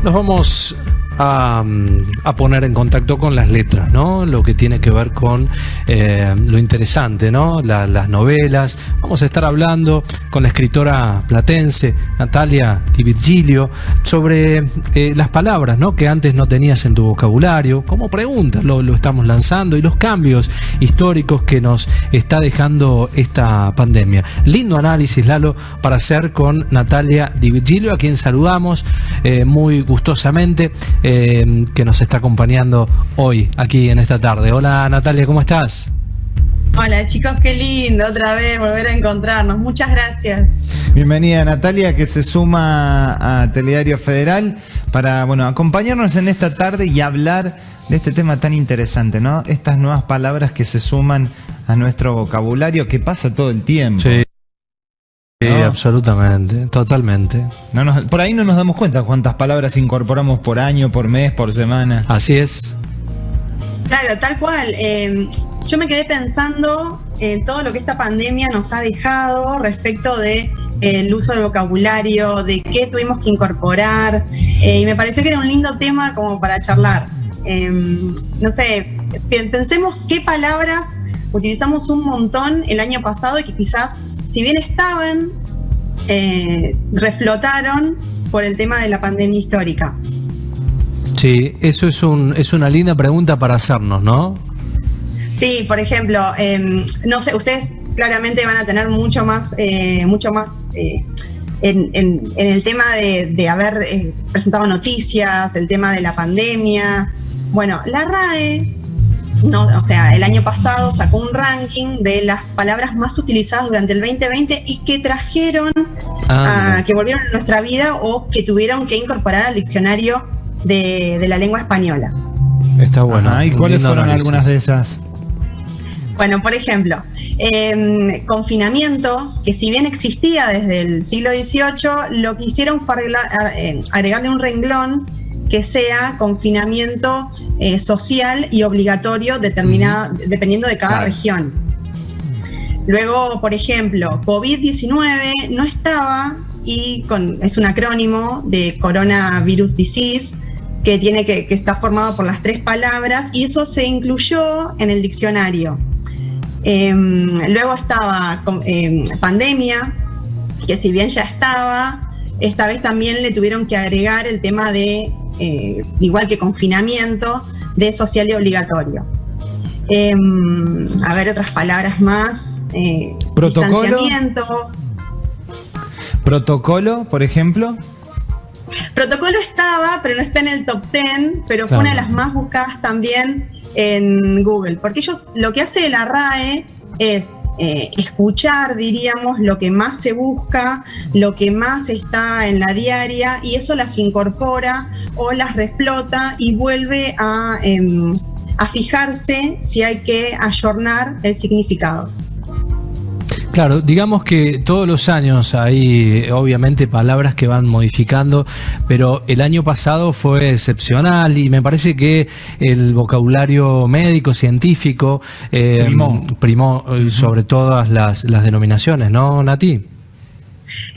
Nos vamos a poner en contacto con las letras, ¿no? Lo que tiene que ver con lo interesante, ¿no? Las novelas. Vamos a estar hablando con la escritora platense Natalia Di Virgilio sobre las palabras, ¿no? Que antes no tenías en tu vocabulario. Como preguntas lo estamos lanzando y los cambios históricos que nos está dejando esta pandemia. Lindo análisis, Lalo, para hacer con Natalia Di Virgilio, a quien saludamos muy gustosamente, que nos está acompañando hoy aquí en esta tarde. Hola Natalia, ¿cómo estás? Hola chicos, qué lindo otra vez volver a encontrarnos, muchas gracias. Bienvenida Natalia, que se suma a Telediario Federal para acompañarnos en esta tarde y hablar de este tema tan interesante, ¿no? Estas nuevas palabras que se suman a nuestro vocabulario, que pasa todo el tiempo. Sí. Sí, ¿no? Absolutamente, totalmente. Por ahí no nos damos cuenta cuántas palabras incorporamos por año, por mes, por semana. Así es. Claro, tal cual. Yo me quedé pensando en todo lo que esta pandemia nos ha dejado respecto de el uso del vocabulario, de qué tuvimos que incorporar, y me pareció que era un lindo tema como para charlar. No sé, pensemos qué palabras utilizamos un montón el año pasado y que quizás, si bien estaban, reflotaron por el tema de la pandemia histórica. Sí, eso es una linda pregunta para hacernos, ¿no? Sí, por ejemplo, no sé, ustedes claramente van a tener mucho más en el tema de haber presentado noticias, el tema de la pandemia. Bueno, la RAE, el año pasado sacó un ranking de las palabras más utilizadas durante el 2020 y que trajeron, que volvieron a nuestra vida o que tuvieron que incorporar al diccionario de la lengua española. Está bueno. Ajá, ¿y cuáles fueron análisis? Algunas de esas? Bueno, por ejemplo, confinamiento, que si bien existía desde el siglo XVIII, lo que hicieron fue agregarle un renglón que sea confinamiento social y obligatorio dependiendo de cada región. Luego, por ejemplo, COVID-19 no estaba, es un acrónimo de Coronavirus Disease, que está formado por las 3 palabras, y eso se incluyó en el diccionario. Luego estaba pandemia, que si bien ya estaba, esta vez también le tuvieron que agregar el tema de, igual que confinamiento, de social y obligatorio. A ver, otras palabras más. ¿Protocolo? Distanciamiento. ¿Protocolo, por ejemplo? Protocolo estaba, pero no está en el top 10, pero fue una de las más buscadas también en Google, porque ellos, lo que hace la RAE es escuchar, diríamos, lo que más se busca, lo que más está en la diaria, y eso las incorpora o las reflota y vuelve a fijarse si hay que ayornar el significado. Claro, digamos que todos los años hay obviamente palabras que van modificando, pero el año pasado fue excepcional y me parece que el vocabulario médico, científico, primó sobre todas las denominaciones, ¿no, Nati?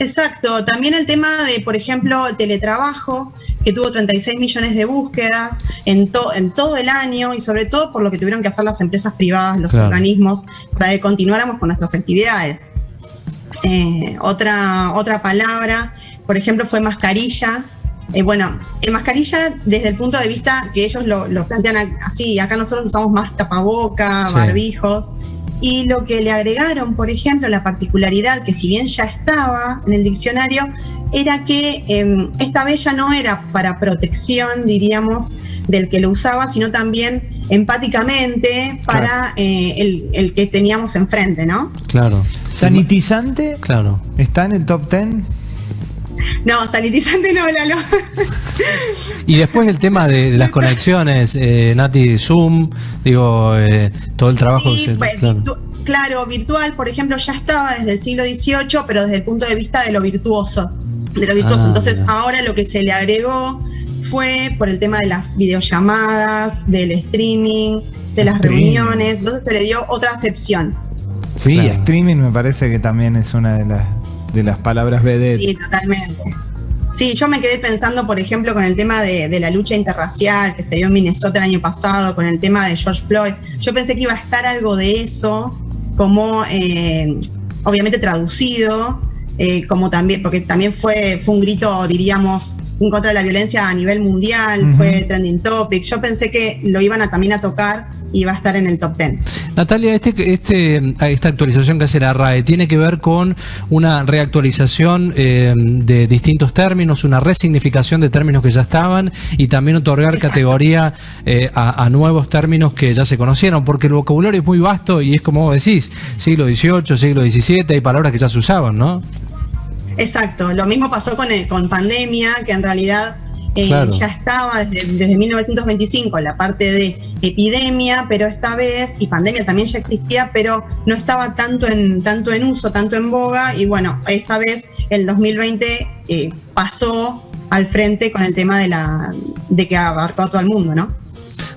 Exacto, también el tema de, por ejemplo, teletrabajo, que tuvo 36 millones de búsquedas en todo el año, y sobre todo por lo que tuvieron que hacer las empresas privadas, los organismos, para que continuáramos con nuestras actividades. Otra palabra, por ejemplo, fue mascarilla. Mascarilla desde el punto de vista que ellos lo plantean así, acá nosotros usamos más tapaboca, barbijos. Y lo que le agregaron, por ejemplo, la particularidad, que si bien ya estaba en el diccionario, era que esta vez ya no era para protección, diríamos, del que lo usaba, sino también empáticamente para el que teníamos enfrente, ¿no? Claro. ¿Sanitizante? Claro. ¿Está en el top 10? No, sanitizante no, Lalo. Y después el tema de las conexiones, Nati, Zoom, todo el trabajo. Sí, claro, virtual, por ejemplo, ya estaba desde el siglo XVIII, pero desde el punto de vista de lo virtuoso. Entonces, ahora lo que se le agregó fue por el tema de las videollamadas, del streaming, de las reuniones. Entonces se le dio otra acepción. Sí, streaming me parece que también es una de las palabras vedette. Sí, totalmente. Sí, yo me quedé pensando, por ejemplo, con el tema de la lucha interracial que se dio en Minnesota el año pasado, con el tema de George Floyd. Yo pensé que iba a estar algo de eso, como obviamente traducido, como también, porque también fue un grito, diríamos, en contra de la violencia a nivel mundial, fue trending topic. Yo pensé que lo iban también a tocar y va a estar en el top 10. Natalia, esta actualización que hace la RAE tiene que ver con una reactualización de distintos términos, una resignificación de términos que ya estaban y también otorgar categoría a nuevos términos que ya se conocieron, porque el vocabulario es muy vasto y es como vos decís, siglo XVIII, siglo XVII, hay palabras que ya se usaban, ¿no? Exacto, lo mismo pasó con pandemia, que en realidad claro, ya estaba desde 1925 la parte de epidemia, pero esta vez, y pandemia también ya existía, pero no estaba tanto en uso, tanto en boga, y bueno, esta vez el 2020 pasó al frente con el tema de que abarcó a todo el mundo, ¿no?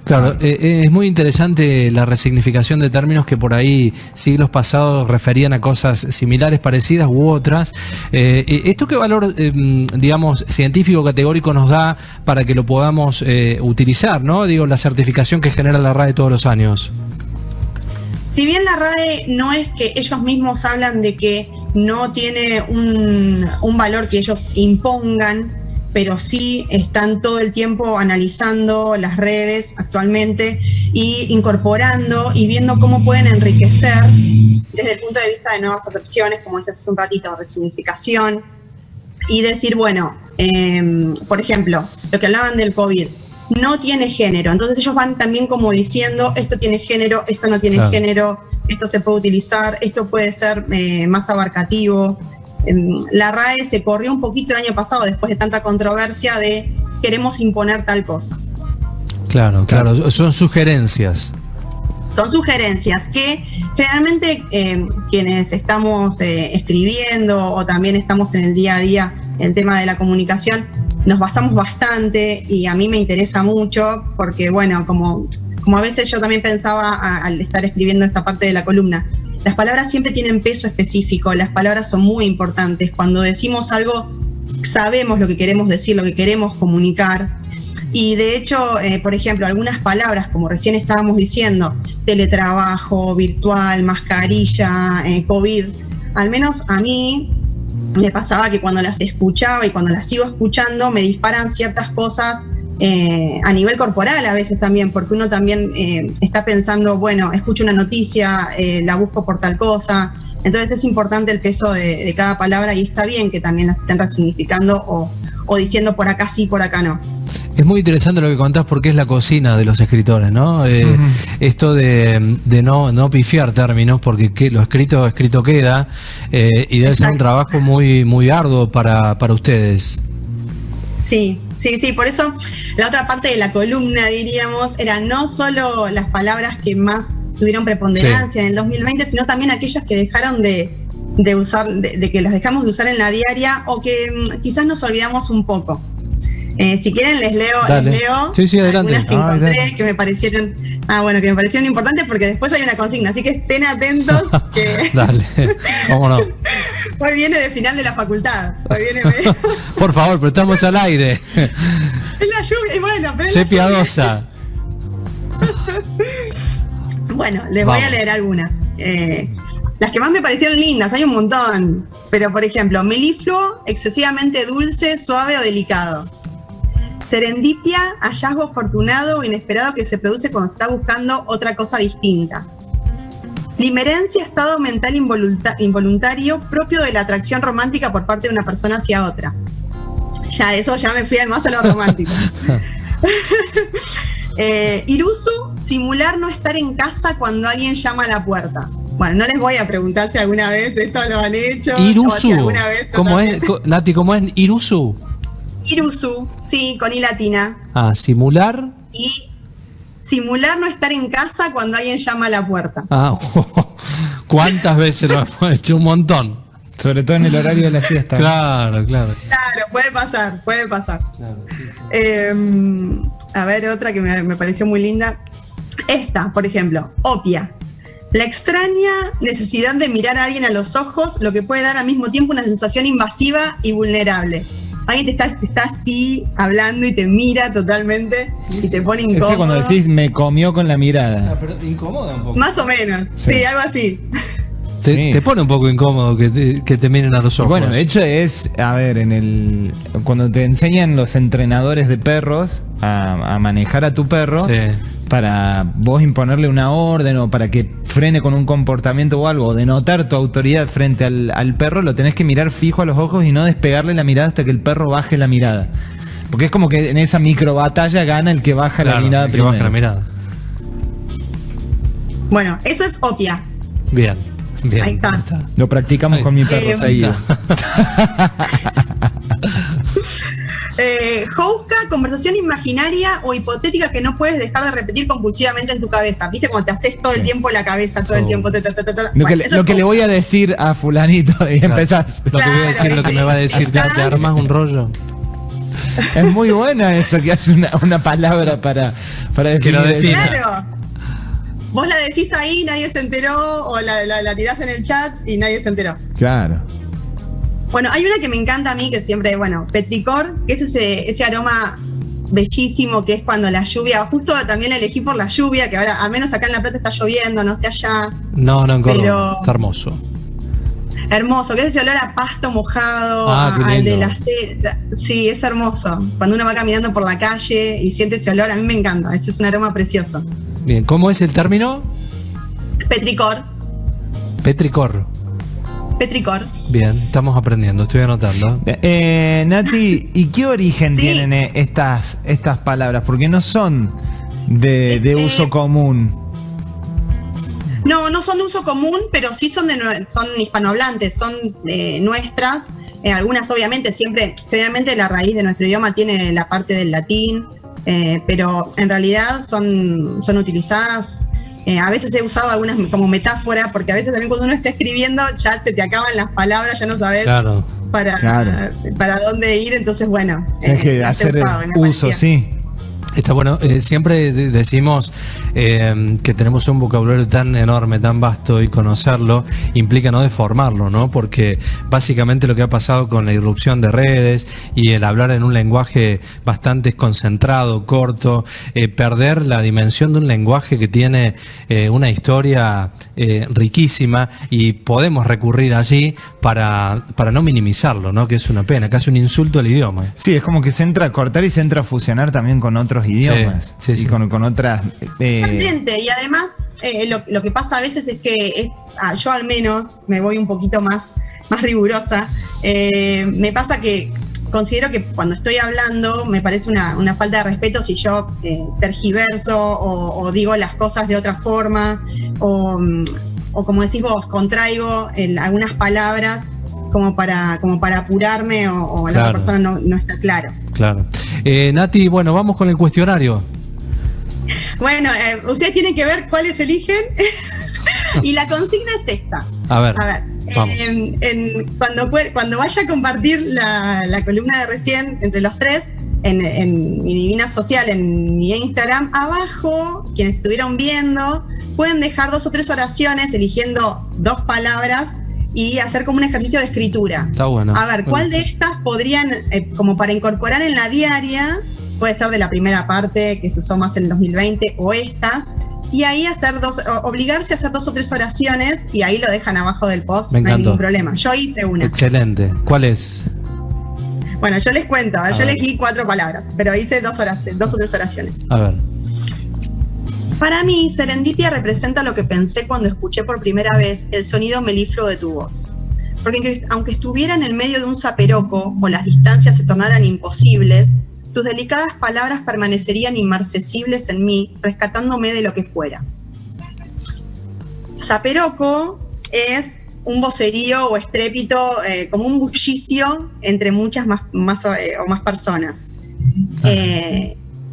Claro, es muy interesante la resignificación de términos que por ahí siglos pasados referían a cosas similares, parecidas u otras. ¿Esto qué valor, digamos, científico categórico nos da para que lo podamos utilizar, ¿no? Digo, la certificación que genera la RAE todos los años. Si bien la RAE no es que ellos mismos hablan de que no tiene un valor que ellos impongan, pero sí están todo el tiempo analizando las redes actualmente y incorporando y viendo cómo pueden enriquecer desde el punto de vista de nuevas acepciones, como decías hace un ratito, resignificación, y decir, bueno, por ejemplo, lo que hablaban del COVID, no tiene género, entonces ellos van también como diciendo, esto tiene género, esto no tiene género, esto se puede utilizar, esto puede ser más abarcativo. La RAE se corrió un poquito el año pasado después de tanta controversia de queremos imponer tal cosa. Claro, son sugerencias. Son sugerencias que generalmente quienes estamos escribiendo o también estamos en el día a día en el tema de la comunicación, nos basamos bastante y a mí me interesa mucho porque, bueno, como a veces yo también pensaba al estar escribiendo esta parte de la columna, las palabras siempre tienen peso específico, las palabras son muy importantes. Cuando decimos algo, sabemos lo que queremos decir, lo que queremos comunicar. Y de hecho, por ejemplo, algunas palabras, como recién estábamos diciendo, teletrabajo, virtual, mascarilla, COVID, al menos a mí me pasaba que cuando las escuchaba y cuando las sigo escuchando, me disparan ciertas cosas a nivel corporal a veces también, porque uno también está pensando, bueno, escucho una noticia, la busco por tal cosa, entonces es importante el peso de cada palabra y está bien que también las estén resignificando o diciendo por acá sí, por acá no. Es muy interesante lo que contás porque es la cocina de los escritores, ¿no? Esto de no pifiar términos, porque lo escrito queda, y debe ser un trabajo muy, muy arduo para ustedes. Sí, por eso la otra parte de la columna, diríamos, era no solo las palabras que más tuvieron preponderancia en el 2020, sino también aquellas que dejaron de usar, de que las dejamos de usar en la diaria o que quizás nos olvidamos un poco. Si quieren les leo sí, adelante. algunas que encontré que me parecieron importantes porque después hay una consigna, así que estén atentos que Dale, cómo no. Hoy viene de final de la facultad. Por favor, pero estamos al aire. Es la lluvia, y bueno, pero sé piadosa. Bueno, les voy a leer algunas. Las que más me parecieron lindas, hay un montón. Pero por ejemplo, melifluo, excesivamente dulce, suave o delicado. Serendipia, hallazgo afortunado o inesperado que se produce cuando se está buscando otra cosa distinta. Limerencia, estado mental involuntario propio de la atracción romántica por parte de una persona hacia otra. Ya me fui más a lo romántico. Irusu, simular no estar en casa cuando alguien llama a la puerta. Bueno, no les voy a preguntar si alguna vez esto lo han hecho. Irusu, si alguna vez ¿cómo es, Nati, cómo es Irusu? Irusu, sí, con I latina. Simular. Y simular no estar en casa cuando alguien llama a la puerta. ¿Cuántas veces lo hemos hecho? Un montón. Sobre todo en el horario de la siesta. Claro. Claro, puede pasar. Claro, sí. A ver, otra que me pareció muy linda. Esta, por ejemplo, opia. La extraña necesidad de mirar a alguien a los ojos, lo que puede dar al mismo tiempo una sensación invasiva y vulnerable. alguien te está así hablando y te mira totalmente y te pone incómodo. Ese cuando decís me comió con la mirada. Pero incomoda un poco. Más o menos, sí, algo así. Te pone un poco incómodo que te miren a los ojos. Bueno, de hecho es, a ver, cuando te enseñan los entrenadores de perros a manejar a tu perro, sí, para vos imponerle una orden o para que frene con un comportamiento o algo, o denotar tu autoridad frente al perro, lo tenés que mirar fijo a los ojos y no despegarle la mirada hasta que el perro baje la mirada. Porque es como que en esa micro batalla gana el que baja la mirada primero. Baja la mirada. Bueno, eso es Opia. Bien. Ahí está. Lo practicamos con mi perro seguido. Jouska, conversación imaginaria o hipotética que no puedes dejar de repetir compulsivamente en tu cabeza. ¿Viste? Cuando te haces todo el tiempo la cabeza, todo el tiempo. Lo que le voy a decir a fulanito y empezás. Lo que voy a decir, lo que me va a decir, te armas un rollo. Es muy buena eso, que hace una palabra para definir eso. Claro. Vos la decís ahí, nadie se enteró, o la tirás en el chat y nadie se enteró. Claro. Bueno, hay una que me encanta a mí, que siempre, bueno, petricor, que es ese aroma bellísimo que es cuando la lluvia, justo también la elegí por la lluvia, que ahora, al menos acá en La Plata está lloviendo, no sé allá. No, en Córdoba, está hermoso. Hermoso, que es ese olor a pasto mojado, al de la seda. Sí, es hermoso. Cuando uno va caminando por la calle y siente ese olor, a mí me encanta, ese es un aroma precioso. Bien, ¿cómo es el término? Petricor. Petricor. Petricor. Bien, estamos aprendiendo, estoy anotando. Nati, ¿y qué origen tienen estas palabras? Porque no son de uso común. No son de uso común, pero sí son hispanohablantes, son nuestras. Algunas obviamente generalmente la raíz de nuestro idioma tiene la parte del latín, pero en realidad son utilizadas. A veces he usado algunas como metáfora, porque a veces también cuando uno está escribiendo ya se te acaban las palabras, ya no sabes para dónde ir, entonces bueno, es que hacer uso, sí. Está bueno, siempre decimos que tenemos un vocabulario tan enorme, tan vasto, y conocerlo implica no deformarlo, ¿no? Porque básicamente lo que ha pasado con la irrupción de redes y el hablar en un lenguaje bastante concentrado, corto, perder la dimensión de un lenguaje que tiene una historia riquísima, y podemos recurrir allí para no minimizarlo, ¿no? Que es una pena, casi un insulto al idioma. Sí, es como que se entra a cortar y se entra a fusionar también con otros idiomas, y con otras y además lo que pasa a veces es que yo al menos me voy un poquito más rigurosa. Me pasa que considero que cuando estoy hablando me parece una falta de respeto si yo tergiverso o digo las cosas de otra forma, o como decís vos, contraigo algunas palabras como para apurarme, o la otra persona no está claro. Claro. Nati, bueno, vamos con el cuestionario. Bueno, ustedes tienen que ver cuáles eligen. Y la consigna es esta. A ver, cuando vaya a compartir la columna de recién entre los tres, en mi Divina Social, en mi Instagram, abajo, quienes estuvieron viendo, pueden dejar 2 o 3 oraciones eligiendo 2 palabras y hacer como un ejercicio de escritura. Está bueno. A ver, ¿cuál de estas podrían, como para incorporar en la diaria, puede ser de la primera parte que se usó más en el 2020, o estas, y ahí obligarse a hacer 2 o 3 oraciones, y ahí lo dejan abajo del post, no hay ningún problema. Yo hice una. Excelente. ¿Cuál es? Bueno, yo les cuento, yo elegí 4 palabras, pero hice 2 o 3 oraciones. A ver. Para mí, serendipia representa lo que pensé cuando escuché por primera vez el sonido melifluo de tu voz. Porque aunque estuviera en el medio de un zaperoco o las distancias se tornaran imposibles, tus delicadas palabras permanecerían inmarcesibles en mí, rescatándome de lo que fuera. Zaperoco es un vocerío o estrépito, como un bullicio entre muchas más personas.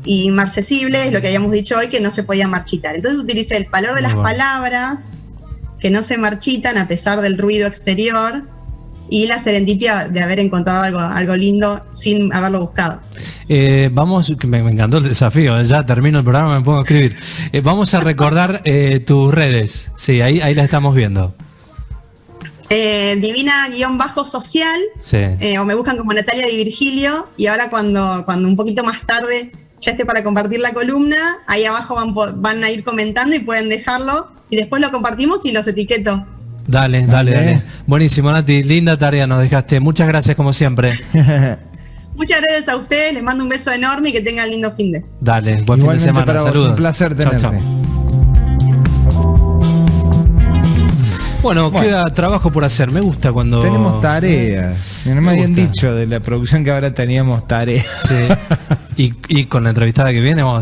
Y inmarcesible es lo que habíamos dicho hoy, que no se podía marchitar. Entonces utilicé el valor de las palabras que no se marchitan a pesar del ruido exterior, y la serendipia de haber encontrado algo lindo sin haberlo buscado. Vamos, que me encantó el desafío, ya termino el programa, me pongo a escribir. Vamos a recordar tus redes, sí, ahí la estamos viendo. Divina_social, Sí. O me buscan como Natalia Di Virgilio, y ahora cuando un poquito más tarde ya esté para compartir la columna, ahí abajo van a ir comentando y pueden dejarlo, y después lo compartimos y los etiqueto. Dale. Buenísimo, Nati, linda tarea nos dejaste. Muchas gracias como siempre. Muchas gracias a ustedes, les mando un beso enorme y que tengan lindo fin de. Dale, buen fin de semana. Para vos, Saludos. un placer tenerte. Chau. Bueno, queda trabajo por hacer. Me gusta cuando... Tenemos tareas. No me habían gusta. dicho de la producción que ahora teníamos tareas. Sí. Y con la entrevistada que viene vamos a